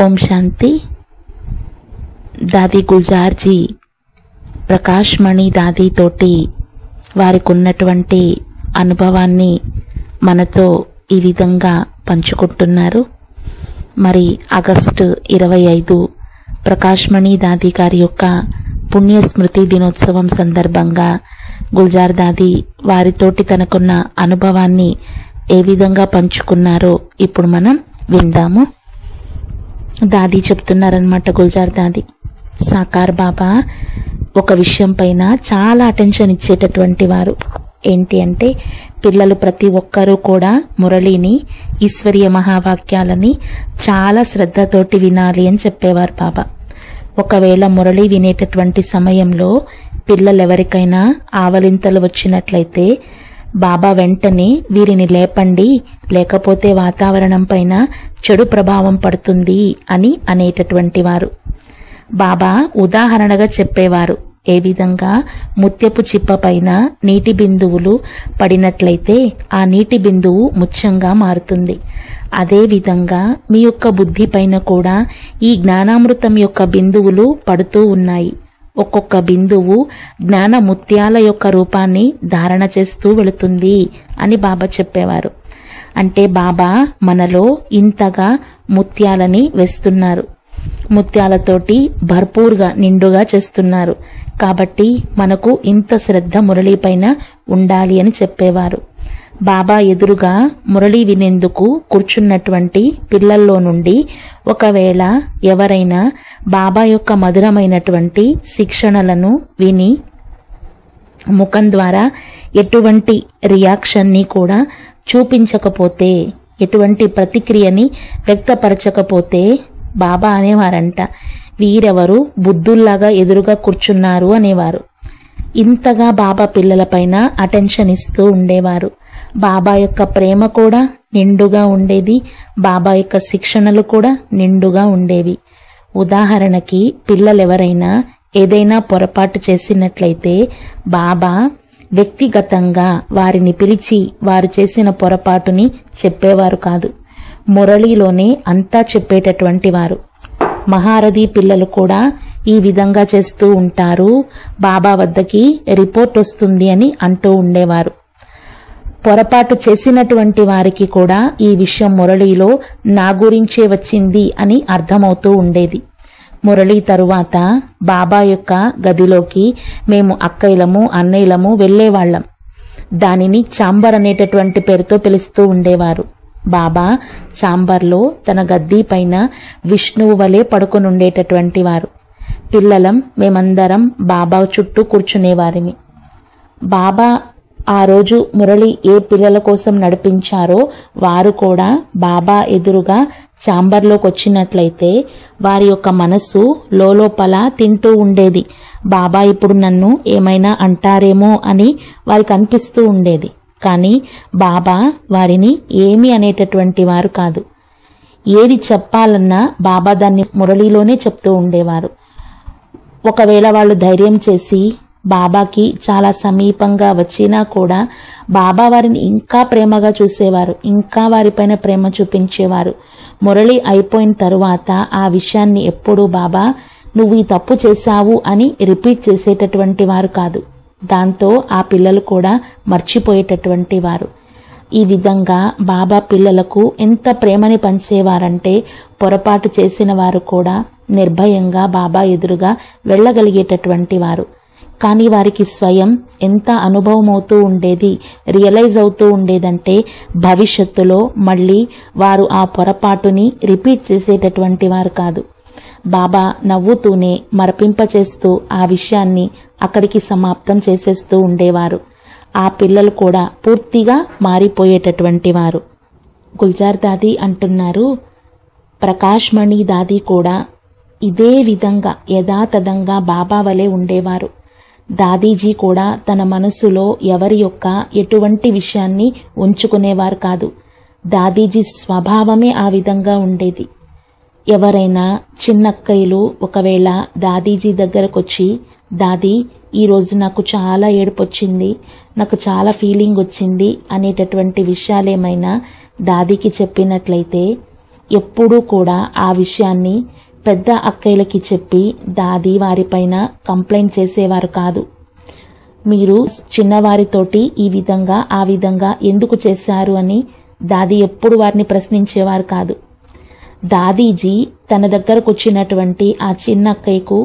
ఓం శాంతి. దాది గుల్జార్ జీ ప్రకాష్ మణి దాది తోటి వారికి ఉన్నటువంటి అనుభవాన్ని మనతో ఈ విధంగా పంచుకుంటున్నారు. మరి ఆగస్టు 25 ప్రకాష్ మణి దాది గారి యొక్క పుణ్య స్మృతి దినోత్సవం సందర్భంగా గుల్జార్ దాది వారితోటి తనకున్న అనుభవాన్ని ఏ విధంగా పంచుకున్నారో ఇప్పుడు మనం విందాము. దాది చెప్తున్నారన్నమాట. గుల్జార్ దాది, సాకార్ బాబా ఒక విషయం పైన చాలా అటెన్షన్ ఇచ్చేటటువంటి వారు. ఏంటి అంటే, పిల్లలు ప్రతి ఒక్కరూ కూడా మురళిని, ఈశ్వరీయ మహావాక్యాలని చాలా శ్రద్ధతోటి వినాలి అని చెప్పేవారు బాబా. ఒకవేళ మురళి వినేటటువంటి సమయంలో పిల్లలెవరికైనా ఆవలింతలు వచ్చినట్లయితే బాబా వెంటనే వీరిని లేపండి, లేకపోతే వాతావరణం పైన చెడు ప్రభావం పడుతుంది అని అనేటటువంటి వారు. బాబా ఉదాహరణగా చెప్పేవారు. ఏ విధంగా ముత్యపు చిప్ప పైన నీటి బిందువులు పడినట్లయితే ఆ నీటి బిందువు ముత్యంగా మారుతుంది. అదే విధంగా మీ యొక్క బుద్ధి పైన కూడా ఈ జ్ఞానామృతం యొక్క బిందువులు పడుతూ ఉన్నాయి. ఒక్కొక్క బిందువు జ్ఞాన ముత్యాల యొక్క రూపాన్ని ధారణ చేస్తూ వెళుతుంది అని బాబా చెప్పేవారు. అంటే బాబా మనలో ఇంతగా ముత్యాలని వేస్తున్నారు, ముత్యాలతోటి భర్పూర్గా నిండుగా చేస్తున్నారు. కాబట్టి మనకు ఇంత శ్రద్ధ మురళి పైన ఉండాలి అని చెప్పేవారు. బాబా ఎదురుగా మురళి వినేందుకు కూర్చున్నటువంటి పిల్లల్లో నుండి ఒకవేళ ఎవరైనా బాబా యొక్క మధురమైనటువంటి శిక్షణలను విని ముఖం ద్వారా ఎటువంటి రియాక్షన్ని కూడా చూపించకపోతే, ఎటువంటి ప్రతిక్రియని వ్యక్తపరచకపోతే బాబా అనేవారంట, వీరెవరు బుద్ధుల్లాగా ఎదురుగా కూర్చున్నారు అనేవారు. ఇంతగా బాబా పిల్లలపైన అటెన్షన్ ఇస్తూ ఉండేవారు. బాబా యొక్క ప్రేమ కూడా నిండుగా ఉండేది, బాబా యొక్క శిక్షణలు కూడా నిండుగా ఉండేవి. ఉదాహరణకి పిల్లలెవరైనా ఏదైనా పొరపాటు చేసినట్లయితే బాబా వ్యక్తిగతంగా వారిని పిలిచి వారు చేసిన పొరపాటుని చెప్పేవారు కాదు, మురళిలోనే అంతా చెప్పేటటువంటి వారు. మహారథి పిల్లలు కూడా ఈ విధంగా చేస్తూ ఉంటారు, బాబా వద్దకి రిపోర్ట్ వస్తుంది అని అంటూ ఉండేవారు. పొరపాటు చేసినటువంటి వారికి కూడా ఈ విషయం మురళిలో నా గురించే వచ్చింది అని అర్థమవుతూ ఉండేది. మురళి తరువాత బాబా యొక్క గదిలోకి మేము అక్కయ్యలము అన్నయ్యలము వెళ్లేవాళ్లం. దానిని చాంబర్ అనేటటువంటి పేరుతో పిలుస్తూ ఉండేవారు. బాబా చాంబర్లో తన గద్దీ పైన విష్ణువు వలె పడుకొని ఉండేటటువంటి వారు. పిల్లలం మేమందరం బాబా చుట్టూ కూర్చునేవారిమి. బాబా ఆ రోజు మురళి ఏ పిల్లల కోసం నడిపించారో వారు కూడా బాబా ఎదురుగా చాంబర్లోకి వచ్చినట్లయితే వారి యొక్క మనస్సు లోపల తింటూ ఉండేది. బాబా ఇప్పుడు నన్ను ఏమైనా అంటారేమో అని వారికి అనిపిస్తూ ఉండేది. కానీ బాబా వారిని ఏమీ అనేటటువంటి వారు కాదు. ఏది చెప్పాలన్నా బాబా దాన్ని మురళిలోనే చెప్తూ ఉండేవారు. ఒకవేళ వాళ్ళు ధైర్యం చేసి బాబాకి చాలా సమీపంగా వచ్చినా కూడా బాబా వారిని ఇంకా ప్రేమగా చూసేవారు, ఇంకా వారిపైన ప్రేమ చూపించేవారు. మురళి అయిపోయిన తరువాత ఆ విషయాన్ని ఎప్పుడూ బాబా నువ్వు ఈ తప్పు చేశావు అని రిపీట్ చేసేటటువంటి వారు కాదు. దాంతో ఆ పిల్లలు కూడా మర్చిపోయేటటువంటి వారు. ఈ విధంగా బాబా పిల్లలకు ఎంత ప్రేమని పంచేవారంటే పొరపాటు చేసిన వారు కూడా నిర్భయంగా బాబా ఎదురుగా వెళ్ళగలిగేటటువంటి వారు. కానీ వారికి స్వయం ఎంత అనుభవం అవుతూ ఉండేది, రియలైజ్ అవుతూ ఉండేదంటే భవిష్యత్తులో మళ్ళీ వారు ఆ పొరపాటుని రిపీట్ చేసేటటువంటి వారు కాదు. బాబా నవ్వుతూనే మరపింపచేస్తూ ఆ విషయాన్ని అక్కడికి సమాప్తం చేసేస్తూ ఉండేవారు. ఆ పిల్లలు కూడా పూర్తిగా మారిపోయేటటువంటి వారు. గుల్జార్ దాది అంటున్నారు, ప్రకాష్ మణి దాది కూడా ఇదే విధంగా యథాతథంగా బాబా వలె ఉండేవారు. దాదీజీ కూడా తన మనసులో ఎవరి యొక్క ఎటువంటి విషయాన్ని ఉంచుకునేవారు కాదు. దాదీజీ స్వభావమే ఆ విధంగా ఉండేది. ఎవరైనా చిన్నక్కయ్యలు ఒకవేళ దాదీజీ దగ్గరకొచ్చి, దాదీ ఈరోజు నాకు చాలా ఏడుపొచ్చింది, నాకు చాలా ఫీలింగ్ వచ్చింది అనేటటువంటి విషయాలేమైనా దాదీకి చెప్పినట్లయితే ఎప్పుడూ కూడా ఆ విషయాన్ని పెద్ద అక్కయ్యలకి చెప్పి దాది వారిపైన కంప్లైంట్ చేసేవారు కాదు. మీరు చిన్నవారితోటి ఈ విధంగా ఆ విధంగా ఎందుకు చేశారు అని దాది ఎప్పుడు వారిని ప్రశ్నించేవారు కాదు. దాదీజీ తన దగ్గరకు వచ్చినటువంటి ఆ చిన్న అక్కయ్యకు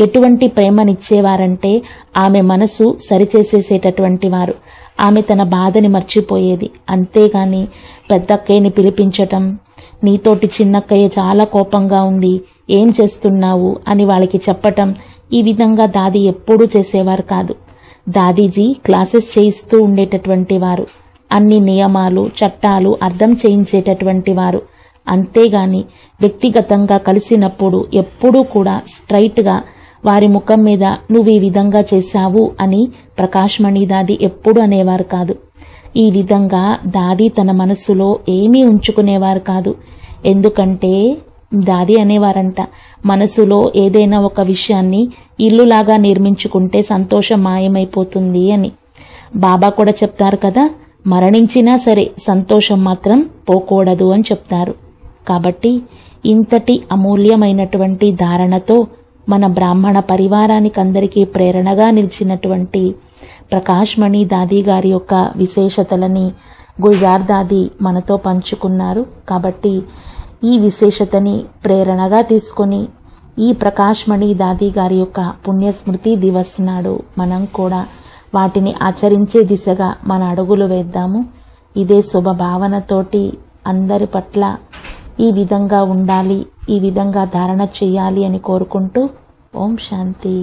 ఎటువంటి ప్రేమనిచ్చేవారంటే ఆమె మనసు సరిచేసేసేటటువంటి వారు. ఆమె తన బాధని మర్చిపోయేది. అంతేగాని పెద్ద అక్కయ్యని పిలిపించటం, నీతోటి చిన్నక్కయ్య చాలా కోపంగా ఉంది, ఏం చేస్తున్నావు అని వాళ్ళకి చెప్పటం, ఈ విధంగా దాది ఎప్పుడూ చేసేవారు కాదు. దాదీజీ క్లాసెస్ చేయిస్తూ ఉండేటటువంటి వారు. అన్ని నియమాలు చట్టాలు అర్థం చేయించేటటువంటి వారు. అంతేగాని వ్యక్తిగతంగా కలిసినప్పుడు ఎప్పుడూ కూడా స్ట్రైట్గా వారి ముఖం మీద నువ్వు ఈ విధంగా చేశావు అని ప్రకాష్ మణి దాది ఎప్పుడు అనేవారు కాదు. ఈ విధంగా దాది తన మనస్సులో ఏమీ ఉంచుకునేవారు కాదు. ఎందుకంటే దాది అనేవారంట, మనసులో ఏదైనా ఒక విషయాన్ని ఇల్లులాగా నిర్మించుకుంటే సంతోషం మాయమైపోతుంది అని. బాబా కూడా చెప్తారు కదా, మరణించినా సరే సంతోషం మాత్రం పోకూడదు అని చెప్తారు. కాబట్టి ఇంతటి అమూల్యమైనటువంటి ధారణతో మన బ్రాహ్మణ పరివారానికి అందరికీ ప్రేరణగా నిలిచినటువంటి ప్రకాష్ మణి దాది గారి యొక్క విశేషతలని గుల్జార్ దాది మనతో పంచుకున్నారు. కాబట్టి ఈ విశేషతని ప్రేరణగా తీసుకొని ఈ ప్రకాష్ మణి దాది గారి యొక్క పుణ్యస్మృతి దివస్ నాడు మనం కూడా వాటిని ఆచరించే దిశగా మన అడుగులు వేద్దాము. ఇదే శుభ భావనతోటి అందరి పట్ల ఈ విధంగా ఉండాలి, ఈ విధంగా ధారణ చేయాలి అని కోరుకుంటూ ఓం శాంతి.